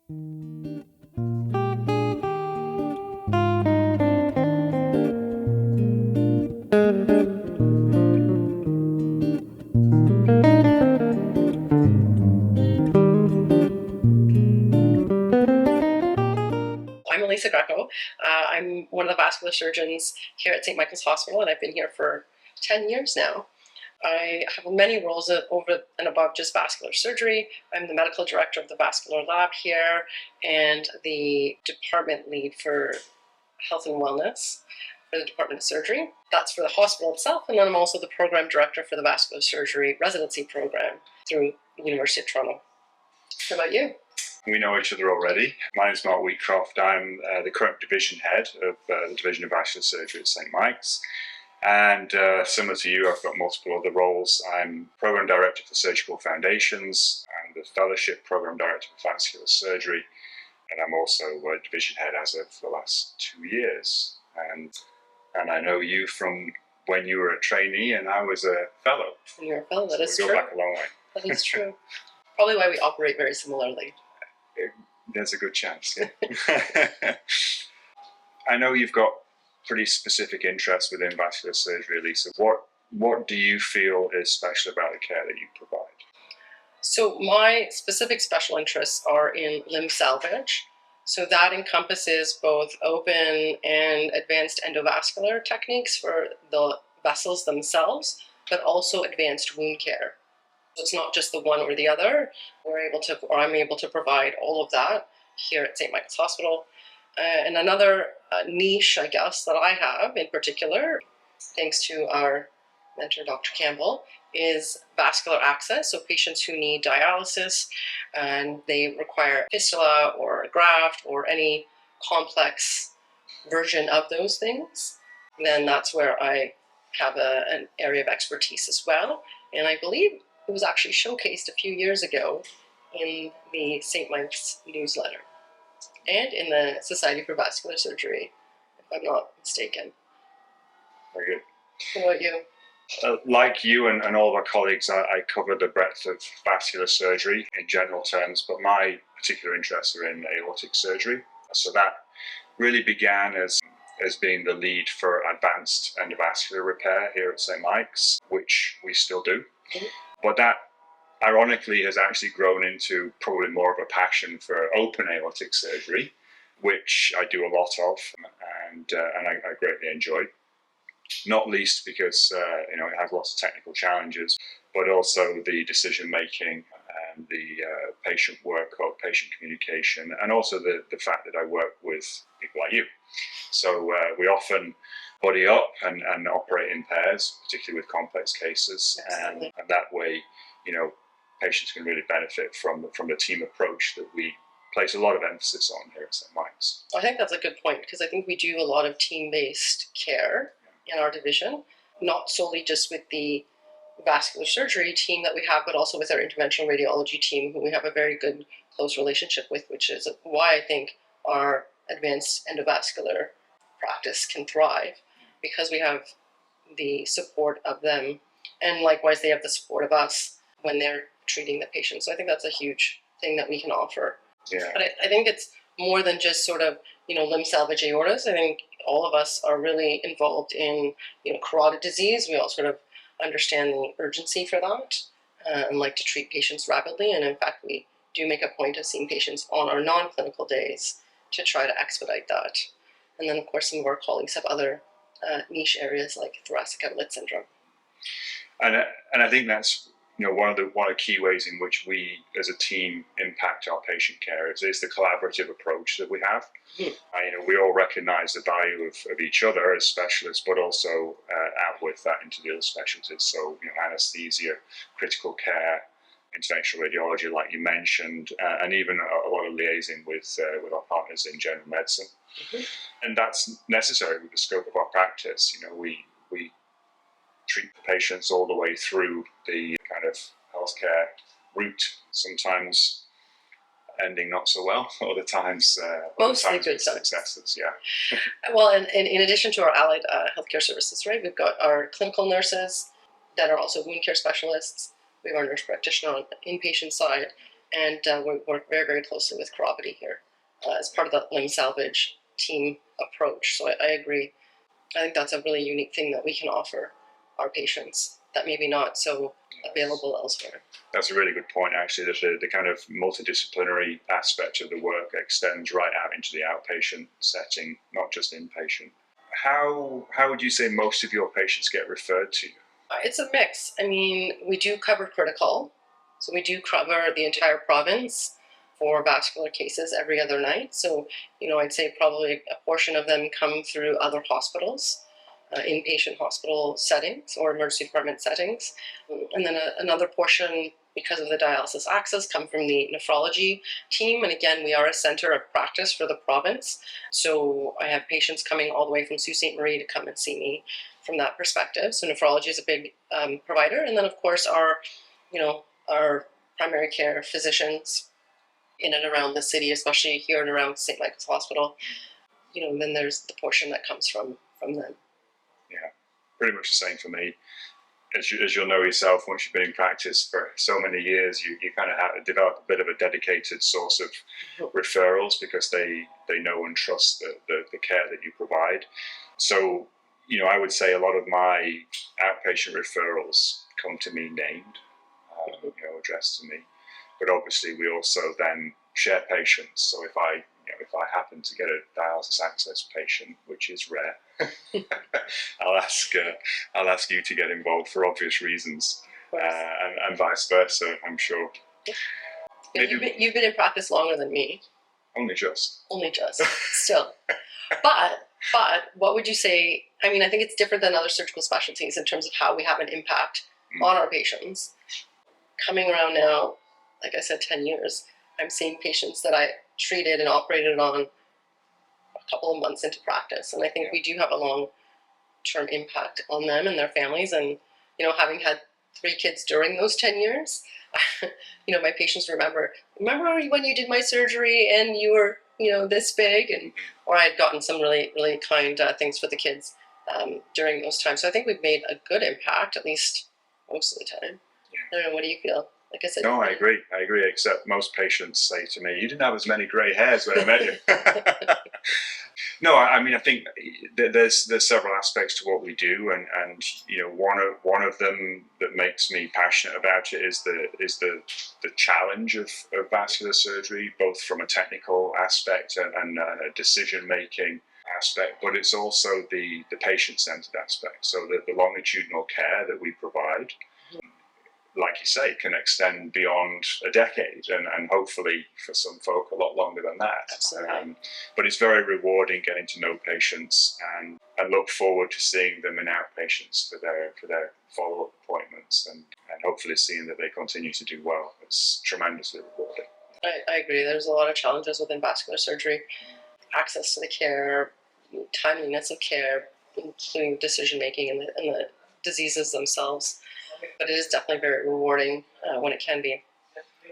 I'm Greco. I'm one of the vascular surgeons here at St. Michael's Hospital, and I've been here for 10 years now. I have many roles over and above just vascular surgery. I'm the medical director of the vascular lab here and the department lead for health and wellness for the Department of Surgery. That's for the hospital itself, and then I'm also the program director for the vascular surgery residency program through the University of Toronto. How about you? We know each other already. My name is Wheatcroft. I'm the current division head of the Division of Vascular Surgery at St. Mike's. And similar to you, I've got multiple other roles. I'm Program Director for Surgical Foundations. I'm the Fellowship Program Director for Vascular Surgery. And I'm also Division Head as of the last 2 years. And I know you from when you were a trainee and I was a fellow. You're a fellow, that is true. We go back a long way. That is true. Probably why we operate very similarly. There's a good chance. Yeah. I know you've got pretty specific interests within vascular surgery, Lisa. What do you feel is special about the care that you provide? So my specific special interests are in limb salvage. So that encompasses both open and advanced endovascular techniques for the vessels themselves, but also advanced wound care. It's not just the one or the other. I'm able to provide all of that here at St. Michael's Hospital. And another niche, I guess, that I have in particular, thanks to our mentor, Dr. Campbell, is vascular access. So patients who need dialysis and they require fistula or a graft or any complex version of those things, then that's where I have an area of expertise as well. And I believe it was actually showcased a few years ago in the St. Mike's newsletter and in the Society for Vascular Surgery, if I'm not mistaken. Very good. What about you? Like you and all of our colleagues, I cover the breadth of vascular surgery in general terms, but my particular interests are in aortic surgery. So that really began as being the lead for advanced endovascular repair here at St. Mike's, which we still do. Mm-hmm. But that, ironically, has actually grown into probably more of a passion for open aortic surgery, which I do a lot of, and I greatly enjoy. Not least because it has lots of technical challenges, but also the decision making and the patient workup, patient communication, and also the fact that I work with people like you. So we often buddy up and operate in pairs, particularly with complex cases, and that way, patients can really benefit from the team approach that we place a lot of emphasis on here at St. Mike's. I think that's a good point, because I think we do a lot of team-based care in our division, not solely just with the vascular surgery team that we have, but also with our interventional radiology team, who we have a very good, close relationship with, which is why I think our advanced endovascular practice can thrive, because we have the support of them, and likewise they have the support of us when they're treating the patient. So I think that's a huge thing that we can offer. Yeah. But I think it's more than just sort of, limb salvage aortas. I think all of us are really involved in, carotid disease. We all sort of understand the urgency for that and like to treat patients rapidly. And in fact, we do make a point of seeing patients on our non-clinical days to try to expedite that. And then, of course, some of our colleagues have other niche areas like thoracic outlet syndrome. And I think that's one of the key ways in which we as a team impact our patient care is the collaborative approach that we have. Mm-hmm. We all recognize the value of each other as specialists, but also outwith that into the other specialties. So anesthesia, critical care, interventional radiology, like you mentioned, and even a lot of liaising with our partners in general medicine. Mm-hmm. And that's necessary with the scope of our practice. We treat the patients all the way through the kind of healthcare route, sometimes ending not so well, other times mostly good successes. Yeah. Well, and in addition to our allied healthcare services, right, we've got our clinical nurses that are also wound care specialists. We have our nurse practitioner on the inpatient side, and we work very, very closely with Chiropody here as part of the limb salvage team approach. So I agree. I think that's a really unique thing that we can offer our patients that maybe not so available elsewhere. That's a really good point, actually, that the kind of multidisciplinary aspect of the work extends right out into the outpatient setting, not just inpatient. How would you say most of your patients get referred to you? It's a mix. I mean, we do cover critical, so we do cover the entire province for vascular cases every other night. So, I'd say probably a portion of them come through other hospitals, inpatient hospital settings or emergency department settings. And then another portion, because of the dialysis access, come from the nephrology team. And again, we are a center of practice for the province. So I have patients coming all the way from Sault Ste. Marie to come and see me from that perspective. So nephrology is a big provider. And then, of course, our primary care physicians in and around the city, especially here and around St. Michael's Hospital. Then there's the portion that comes from them. Yeah, pretty much the same for me. As you'll know yourself, once you've been in practice for so many years, you kind of have to develop a bit of a dedicated source of referrals because they know and trust the care that you provide. So, I would say a lot of my outpatient referrals come to me named, addressed to me. But obviously, we also then share patients. So if I happen to get a dialysis access patient, which is rare, I'll ask you to get involved for obvious reasons, and vice versa. I'm sure. You've been in practice longer than me. Only just. Still. But what would you say? I mean, I think it's different than other surgical specialties in terms of how we have an impact on our patients. Coming around now, like I said, 10 years, I'm seeing patients that I treated and operated on a couple of months into practice. And I think we do have a long-term impact on them and their families. And, having had 3 kids during those 10 years, my patients remember when you did my surgery and you were, this big, or I had gotten some really, really kind things for the kids during those times. So I think we've made a good impact, at least most of the time. I don't know, what do you feel? Like I said, no, I agree. Except most patients say to me, "You didn't have as many grey hairs when I met you." No, I mean, I think there's several aspects to what we do, and one of them that makes me passionate about it is the challenge of vascular surgery, both from a technical aspect and a decision making aspect, but it's also the patient centered aspect. So the longitudinal care that we provide, like you say, can extend beyond a decade and hopefully for some folk a lot longer than that. But it's very rewarding getting to know patients and look forward to seeing them in outpatients for their follow-up appointments and hopefully seeing that they continue to do well. It's tremendously rewarding. I agree. There's a lot of challenges within vascular surgery. Access to the care, timeliness of care, including decision making and the diseases themselves. But it is definitely very rewarding when it can be.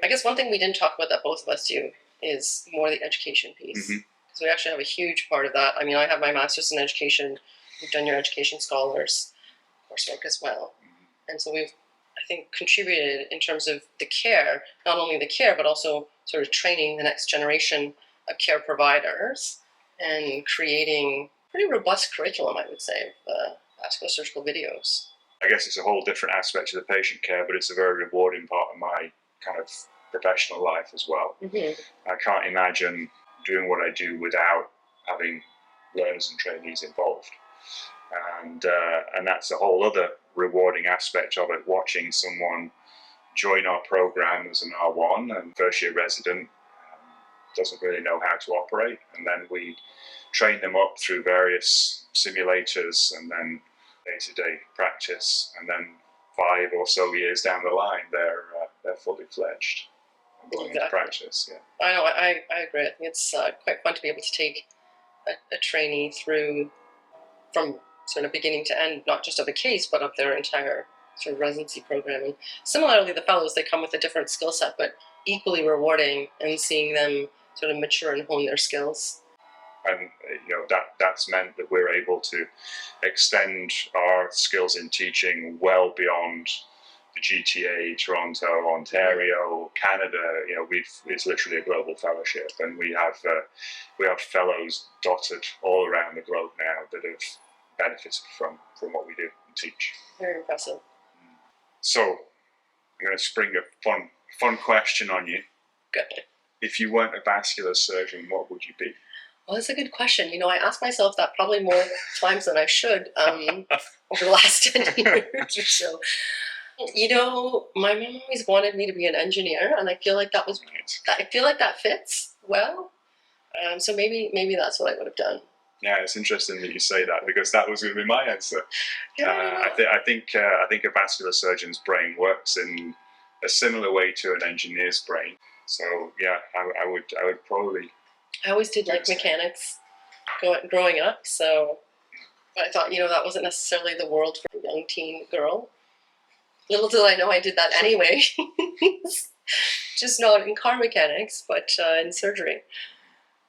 I guess one thing we didn't talk about that both of us do is more the education piece. Because we actually have a huge part of that. I mean, I have my master's in education. You've done your education scholars coursework as well. And so we've, I think, contributed in terms of the care, not only the care, but also sort of training the next generation of care providers and creating pretty robust curriculum, I would say, of vascular surgical videos. I guess it's a whole different aspect of the patient care, but it's a very rewarding part of my kind of professional life as well. I can't imagine doing what I do without having learners and trainees involved. And that's a whole other rewarding aspect of it, watching someone join our program as an R1 and first year resident, doesn't really know how to operate, and then we train them up through various simulators and then day-to-day practice, and then 5 or so years down the line, they're fully fledged and going into practice. Yeah, I know. I agree. I think it's quite fun to be able to take a trainee through from sort of beginning to end, not just of a case, but of their entire sort of residency program. And similarly, the fellows, they come with a different skill set, but equally rewarding, and seeing them sort of mature and hone their skills. And that's meant that we're able to extend our skills in teaching well beyond the GTA, Toronto, Ontario, Canada. It's literally a global fellowship, and we have fellows dotted all around the globe now that have benefited from what we do and teach. Very impressive. So I'm going to spring a fun question on you. Good. If you weren't a vascular surgeon, what would you be? Well, that's a good question. I ask myself that probably more times than I should over the last 10 years or so. My mom always wanted me to be an engineer, and I feel like that fits well. So maybe that's what I would have done. Yeah, it's interesting that you say that, because that was going to be my answer. Yeah, I think a vascular surgeon's brain works in a similar way to an engineer's brain. So yeah, I would probably. I always did like mechanics growing up, so I thought that wasn't necessarily the world for a young teen girl. Little did I know I did that anyway. Just not in car mechanics, but in surgery.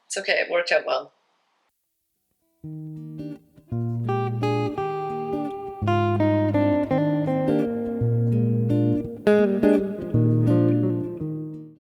It's okay, it worked out well.